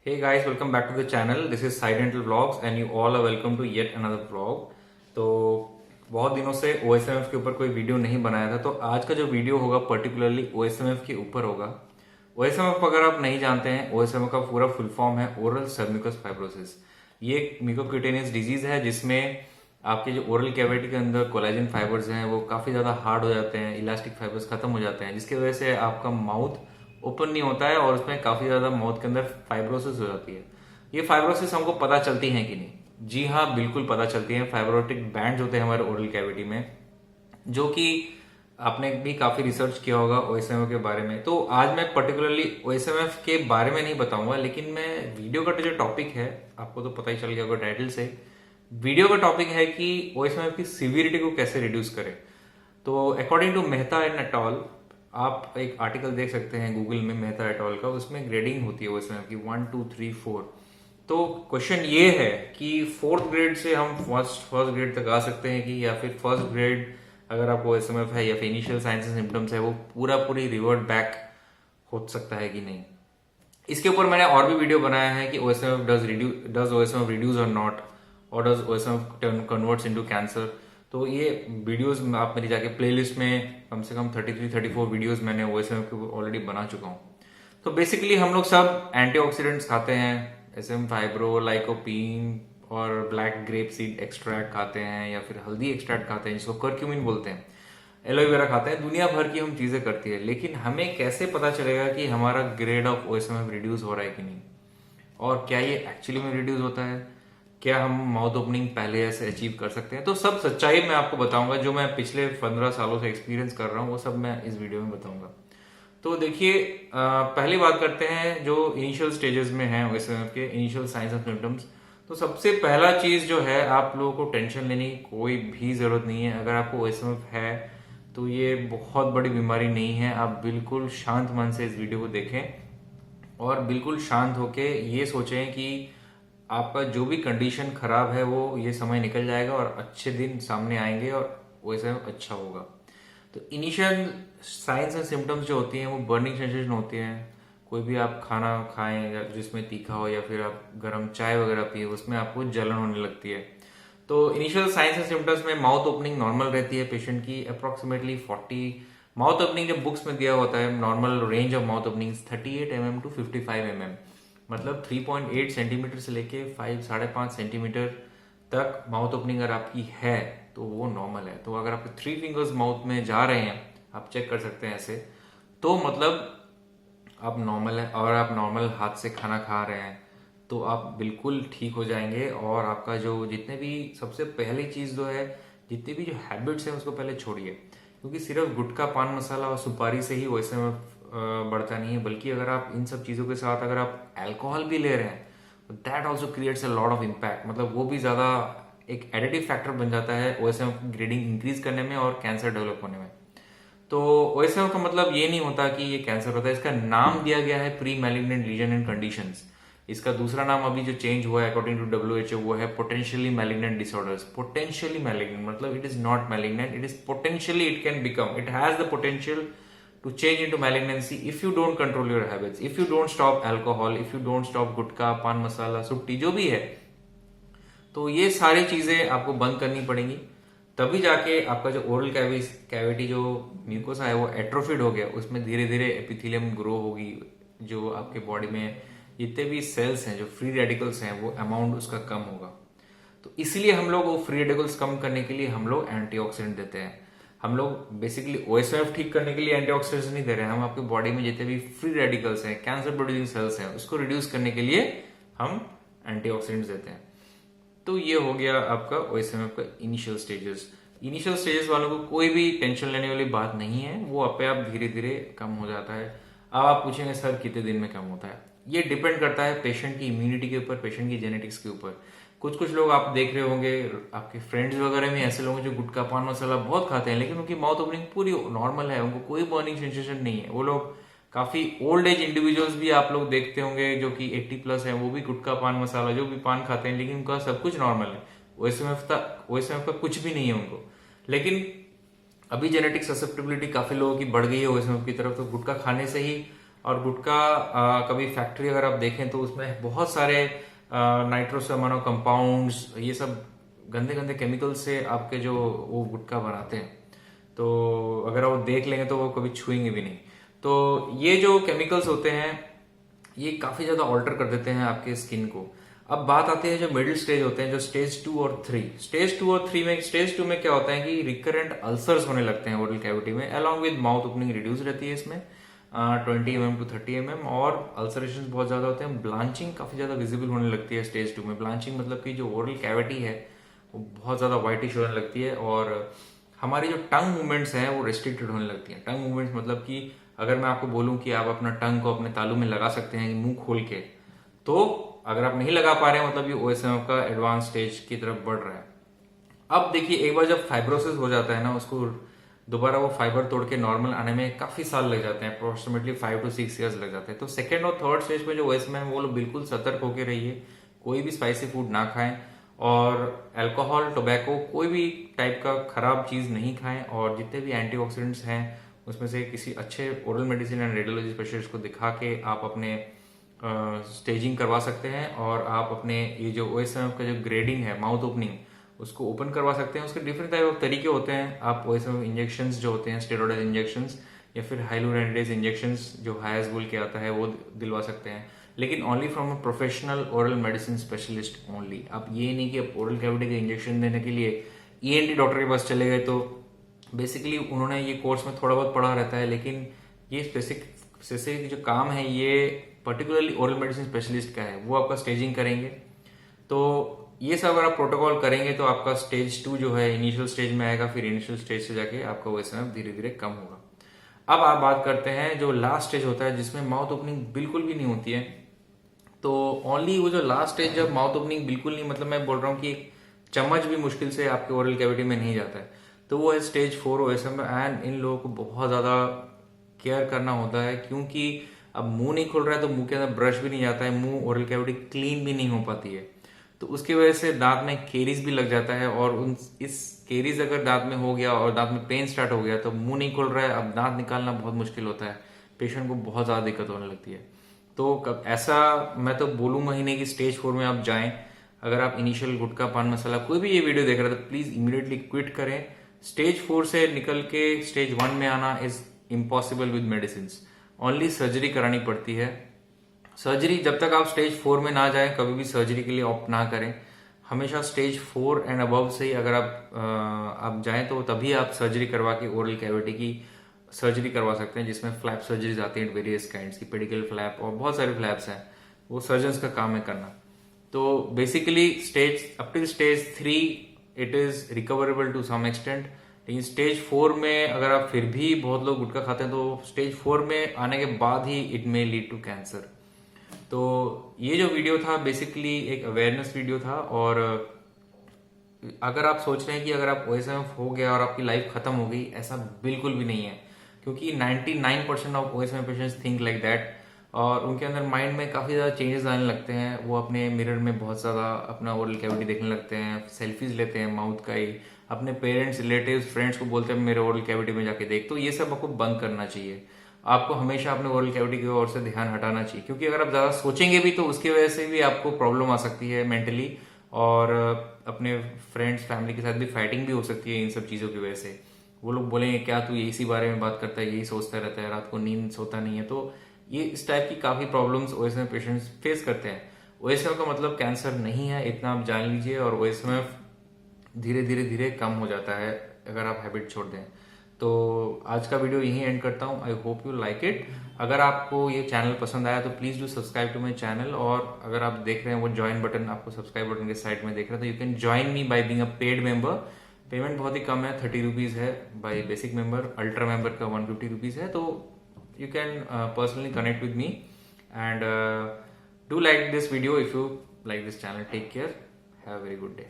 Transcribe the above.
Hey guys, welcome back to the channel. This is Side Dental Vlogs and you all are welcome to yet another vlog. तो बहुत दिनों से OSMF के ऊपर कोई video नहीं बनाया था, तो आज का जो वीडियो होगा पर्टिकुलरली OSMF के ऊपर होगा। OSMF अगर आप नहीं जानते हैं, OSMF का पूरा फुल फॉर्म है ओरल सबम्यूकस फाइब्रोसिस। ये एक म्यूकोक्यूटेनियस डिजीज है जिसमें आपके जो ओरल कैविटी के अंदर कोलेजन फाइबर्स हैं वो काफी ज्यादा हार्ड हो जाते हैं, इलास्टिक फाइबर्स खत्म हो जाते हैं, जिसकी वजह से आपका माउथ ओपन नहीं होता है और उसमें काफी ज्यादा माउथ के अंदर फाइब्रोसिस हो जाती है। ये फाइब्रोसिस हमको पता चलती है कि नहीं? जी हाँ, बिल्कुल पता चलती है। फाइब्रोटिक बैंड होते हैं हमारे ओरल कैविटी में, जो कि आपने भी काफी रिसर्च किया होगा ओएसएमएफ के बारे में। तो आज मैं पर्टिकुलरली ओएसएमएफ के बारे में नहीं बताऊंगा, लेकिन मैं वीडियो का जो टॉपिक है, आपको तो पता ही चल गया होगा टाइटल से, वीडियो का टॉपिक है कि ओएसएमएफ की सिवियरिटी को कैसे रिड्यूस करें। तो according to Mehta and et al, आप एक आर्टिकल देख सकते हैं गूगल में मेहता एटॉल का, उसमें ग्रेडिंग होती है ओएसएमएफ की 1 2 3 4। तो क्वेश्चन ये है कि 4th ग्रेड से हम फर्स्ट ग्रेड तक आ सकते हैं कि, या फिर फर्स्ट ग्रेड अगर आपको ओएसएमएफ है या फिर इनिशियल साइंस एंड सिम्टम्स है वो पूरी रिवर्ट बैक हो सकता है कि नहीं। इसके ऊपर मैंने और भी वीडियो बनाया है कि ओएसएमएफ डज ओएसएमएफ रिड्यूस और नॉट, और does OSMF converts into cancer. तो ये वीडियोस आप मेरी जाके प्लेलिस्ट में कम से कम 33-34 वीडियोस मैंने ओएसएमएफ के ऑलरेडी बना चुका हूँ। तो बेसिकली हम लोग सब एंटीऑक्सीडेंट्स खाते हैं, एसएम फाइब्रो, लाइकोपीन और ब्लैक ग्रेप सीड एक्सट्रैक्ट खाते हैं, या फिर हल्दी एक्सट्रैक्ट खाते हैं जिसको करक्यूमिन बोलते हैं, एलोवेरा खाते हैं, दुनिया भर की हम चीजें करती है। लेकिन हमें कैसे पता चलेगा कि हमारा ग्रेड ऑफ ओएसएमएफ रिड्यूस हो रहा है कि नहीं, और क्या ये एक्चुअली में रिड्यूस होता है, क्या हम माउथ ओपनिंग पहले ऐसे अचीव कर सकते हैं। तो सब सच्चाई मैं आपको बताऊंगा, जो मैं पिछले 15 सालों से एक्सपीरियंस कर रहा हूँ वो सब मैं इस वीडियो में बताऊंगा। तो देखिए, पहली बात करते हैं जो इनिशियल स्टेजेस में है ओएसएमएफ के, इनिशियल साइंस एंड सिम्टम्स। तो सबसे पहला चीज जो है, आप लोगों को टेंशन लेने की कोई भी जरूरत नहीं है। अगर आपको ओएसएमएफ है तो ये बहुत बड़ी बीमारी नहीं है। आप बिल्कुल शांत मन से इस वीडियो को देखें और बिल्कुल शांत होके ये सोचें कि आपका जो भी कंडीशन खराब है वो ये समय निकल जाएगा और अच्छे दिन सामने आएंगे और ओएसएमएफ अच्छा होगा। तो इनिशियल साइंस एंड सिम्टम्स जो होती हैं वो बर्निंग सेंसेशन होती है। कोई भी आप खाना खाएं या जिसमें तीखा हो, या फिर आप गर्म चाय वगैरह पिए, उसमें आपको जलन होने लगती है। तो इनिशियल साइंस एंड सिम्टम्स में माउथ ओपनिंग नॉर्मल रहती है पेशेंट की, अप्रोक्सीमेटली 40। माउथ ओपनिंग जो बुक्स में दिया होता है, normal range of mouth opening 38 mm to 55 mm, मतलब 3.8 सेंटीमीटर से लेके 5.5 सेंटीमीटर तक माउथ ओपनिंग अगर आपकी है तो वो नॉर्मल है। तो अगर आपके 3 फिंगर्स माउथ में जा रहे हैं, आप चेक कर सकते हैं ऐसे, तो मतलब आप नॉर्मल है। और आप नॉर्मल हाथ से खाना खा रहे हैं तो आप बिल्कुल ठीक हो जाएंगे। और आपका जो जितने भी, सबसे पहली चीज जो है, जितनी भी जो हैबिट्स हैं उसको पहले छोड़िए, क्योंकि सिर्फ गुटखा, पान मसाला और सुपारी से ही वैसे में बढ़ता नहीं है, बल्कि अगर आप इन सब चीजों के साथ अगर आप अल्कोहल भी ले रहे हैं, that also creates a lot of impact. मतलब वो भी ज्यादा एक एडिटिव फैक्टर बन जाता है ओएसएमएफ ग्रेडिंग इंक्रीज करने में और कैंसर डेवलप होने में। तो ओएसएमएफ का मतलब ये नहीं होता कि ये कैंसर होता है। इसका नाम दिया गया है pre malignant lesion and conditions. इसका दूसरा नाम अभी जो चेंज हुआ है अकॉर्डिंग टू डब्ल्यूएचओ, वो है potentially malignant disorders. Potentially malignant मतलब it is not malignant, it is potentially, it can become, it has the potential to change into malignancy if you don't control your habits, if you don't stop alcohol, if you don't stop गुटखा, पान मसाला, सुट्टी, जो भी है। तो ये सारी चीजें आपको बंद करनी पड़ेंगी, तभी जाके आपका जो ओरल कैविटी जो म्यूकोसा है वो एट्रोफिड हो गया, उसमें धीरे धीरे एपिथेलियम ग्रो होगी, जो आपके बॉडी में जितने भी सेल्स हैं, जो फ्री रेडिकल्स हैं, वो अमाउंट उसका कम होगा। तो इसलिए हम लोग वो फ्री रेडिकल्स कम करने के लिए हम लोग एंटीऑक्सीडेंट देते हैं। हम लोग बेसिकली ओएसएमएफ ठीक करने के लिए एंटीऑक्सीडेंट्स नहीं दे रहे हैं, हम आपकी बॉडी में जितने भी फ्री रेडिकल्स हैं, कैंसर प्रोड्यूसिंग सेल्स हैं, उसको रिड्यूस करने के लिए हम एंटीऑक्सीडेंट्स देते हैं। तो ये हो गया आपका ओएसएमएफ का इनिशियल स्टेजेस। इनिशियल स्टेजेस वालों को कोई भी टेंशन लेने वाली बात नहीं है, वो अपने आप धीरे धीरे कम हो जाता है। अब आप पूछेंगे सर कितने दिन में कम होता है? ये डिपेंड करता है पेशेंट की इम्यूनिटी के ऊपर, पेशेंट की जेनेटिक्स के ऊपर। कुछ लोग आप देख रहे होंगे, आपके फ्रेंड्स वगैरह में ऐसे लोग जो गुटखा, पान मसाला बहुत खाते हैं, लेकिन उनकी माउथ ओपनिंग पूरी नॉर्मल है, उनको कोई बर्निंग सेंसेशन नहीं है। वो लोग काफी ओल्ड एज इंडिविजुअल्स भी आप लोग देखते होंगे जो कि 80+ हैं, वो भी गुटखा, पान मसाला, जो भी पान खाते हैं, लेकिन उनका सब कुछ नॉर्मल है। ओएसएमएफ का कुछ भी नहीं है उनको। लेकिन अभी जेनेटिक ससेप्टेबिलिटी काफी लोगों की बढ़ गई है ओएसएमएफ की तरफ, तो गुटखा खाने से ही और गुटखा कभी फैक्ट्री अगर आप देखें तो उसमें बहुत सारे नाइट्रोस अमाइनो कंपाउंड्स, ये सब गंदे गंदे केमिकल से आपके जो वो गुटखा बनाते हैं, तो अगर वो देख लेंगे तो वो कभी छुएंगे भी नहीं। तो ये जो केमिकल्स होते हैं ये काफी ज्यादा ऑल्टर कर देते हैं आपके स्किन को। अब बात आती है जो मिडिल स्टेज होते हैं, जो स्टेज 2 और 3। स्टेज 2 और 3 में, स्टेज 2 में क्या होता है कि रिकरेंट अल्सर्स होने लगते हैं ओरल कैविटी में, along with mouth opening reduce रहती है इसमें 20 mm to 30 mm, और अल्सरेशन बहुत ज्यादा होते हैं। ब्लांचिंग काफी ज्यादा विजिबल होने लगती है स्टेज 2 में। ब्लांचिंग मतलब कि जो ओरल कैविटी है वो बहुत ज्यादा व्हाइटिश होने लगती है, और हमारी जो टंग मूवमेंट्स हैं वो रेस्ट्रिक्टेड होने लगती हैं। टंग मूवमेंट्स मतलब कि अगर मैं आपको बोलूं कि आप अपना टंग को अपने तालू में लगा सकते हैं मुंह खोल के, तो अगर आप नहीं लगा पा रहे हैं मतलब ये OSMF का एडवांस स्टेज की तरफ बढ़ रहा है। अब देखिए, एक बार जब फाइब्रोसिस हो जाता है ना, उसको दोबारा वो फाइबर तोड़ के नॉर्मल आने में काफी साल लग जाते हैं, अप्रोक्सीमेटली 5 to 6 years लग जाते हैं। तो सेकेंड और थर्ड स्टेज में जो OSMF है वो लोग बिल्कुल सतर्क होकर रहिए, कोई भी स्पाइसी फूड ना खाएं, और अल्कोहल, टोबैको, कोई भी टाइप का खराब चीज नहीं खाएं, और जितने भी एंटीऑक्सीडेंट्स हैं उसमें से किसी अच्छे oral medicine and radiology specialist को दिखा के आप अपने स्टेजिंग करवा सकते हैं, और आप अपने ये जो OSMF का जो ग्रेडिंग है, माउथ ओपनिंग, उसको ओपन करवा सकते हैं। उसके डिफरेंट टाइप ऑफ तरीके होते हैं। आप OSMF इंजेक्शंस जो होते हैं, स्टेरॉइड इंजेक्शंस, या फिर हाइलुरोनिडेज इंजेक्शंस जो हायस बोल के आता है वो दिलवा सकते हैं, लेकिन only from a professional oral medicine specialist only. आप ये नहीं कि आप ओरल कैविटी का इंजेक्शन देने के लिए ENT डॉक्टर के पास चले गए, तो बेसिकली उन्होंने ये कोर्स में थोड़ा बहुत पढ़ा रहता है, लेकिन ये स्पेसिफिक जो काम है ये पर्टिकुलरली ओरल मेडिसिन स्पेशलिस्ट का है, वो आपका स्टेजिंग करेंगे। तो ये सब अगर आप प्रोटोकॉल करेंगे तो आपका स्टेज 2 जो है इनिशियल स्टेज में आएगा, फिर इनिशियल स्टेज से जाके आपका OSMF धीरे धीरे कम होगा। अब आप बात करते हैं जो लास्ट स्टेज होता है, जिसमें माउथ ओपनिंग बिल्कुल भी नहीं होती है। तो ओनली वो जो लास्ट स्टेज, जब माउथ ओपनिंग बिल्कुल नहीं, मतलब मैं बोल रहा हूँ कि एक चम्मच भी मुश्किल से आपके ओरल कैविटी में नहीं जाता है, तो वो है स्टेज 4 OSMF। एंड इन लोगों को बहुत ज्यादा केयर करना होता है, क्योंकि अब मुंह नहीं खुल रहा है तो मुंह के अंदर ब्रश भी नहीं जाता है, मुंह ओरल कैविटी क्लीन भी नहीं हो पाती है, तो उसकी वजह से दांत में केरीज भी लग जाता है, और इस केरीज अगर दांत में हो गया और दांत में पेन स्टार्ट हो गया तो मुंह नहीं खुल रहा है, अब दांत निकालना बहुत मुश्किल होता है, पेशेंट को बहुत ज्यादा दिक्कत होने लगती है। तो ऐसा मैं तो बोलूंगा ही नहीं कि स्टेज 4 में आप जाएं। अगर आप इनिशियल गुटखा, पान मसाला, कोई भी ये वीडियो देख रहा है तो प्लीज इमीडिएटली क्विट करें। स्टेज 4 से निकल के स्टेज 1 में आना is impossible with medicine. Only surgery करानी पड़ती है। सर्जरी, जब तक आप स्टेज 4 में ना जाएं कभी भी सर्जरी के लिए ऑप्ट ना करें। हमेशा स्टेज 4 एंड अबव से ही अगर आप जाएं तो तभी आप सर्जरी करवा के ओरल कैविटी की सर्जरी करवा सकते हैं, जिसमें फ्लैप सर्जरीज आती हैं वेरियस काइंड्स की, पेडिकल फ्लैप और बहुत सारे फ्लैप्स हैं, वो सर्जन्स का काम है करना। तो basically up till stage 3 it is recoverable to some extent, लेकिन स्टेज 4 में अगर आप फिर भी, बहुत लोग गुटखा खाते हैं, तो स्टेज 4 में आने के बाद ही it may lead to cancer. तो ये जो वीडियो था बेसिकली एक अवेयरनेस वीडियो था, और अगर आप सोच रहे हैं कि अगर आप OSMF हो गया और आपकी लाइफ खत्म हो गई, ऐसा बिल्कुल भी नहीं है, क्योंकि 99% of OSMF patients think like that, और उनके अंदर माइंड में काफी ज्यादा चेंजेस आने लगते हैं। वो अपने मिरर में बहुत ज्यादा अपना ओरल कैविटी देखने लगते हैं, सेल्फीज लेते हैं माउथ का ही, अपने पेरेंट्स, रिलेटिव्स, फ्रेंड्स को बोलते हैं मेरे ओरल कैविटी में जाके देख। तो ये सब आपको बंद करना चाहिए। आपको हमेशा अपने ओरल कैविटी की ओर से ध्यान हटाना चाहिए, क्योंकि अगर आप ज्यादा सोचेंगे भी तो उसकी वजह से भी आपको प्रॉब्लम आ सकती है मेंटली, और अपने फ्रेंड्स, फैमिली के साथ भी फाइटिंग भी हो सकती है इन सब चीजों की वजह से। वो लोग बोलेंगे क्या तू इसी बारे में बात करता है, यही सोचता रहता है, रात को नींद सोता नहीं है। तो ये इस टाइप की काफी प्रॉब्लम्स OSMF पेशेंट्स फेस करते हैं। OSMF का मतलब कैंसर नहीं है, इतना आप जान लीजिए, और OSMF धीरे धीरे धीरे कम हो जाता है अगर आप हैबिट छोड़ दें। तो आज का वीडियो यहीं एंड करता हूं। I hope you like it. अगर आपको ये चैनल पसंद आया तो please do subscribe to my channel, और अगर आप देख रहे हैं वो ज्वाइन बटन आपको सब्सक्राइब बटन के साइड में देख रहे हैं, तो you can join me by being a paid member. Payment बहुत ही कम है, 30 रुपीज है by basic member, ultra member का 150 रुपीज है। तो you can personally connect with me, and do like this video if you like this channel. Take care, have a very good day.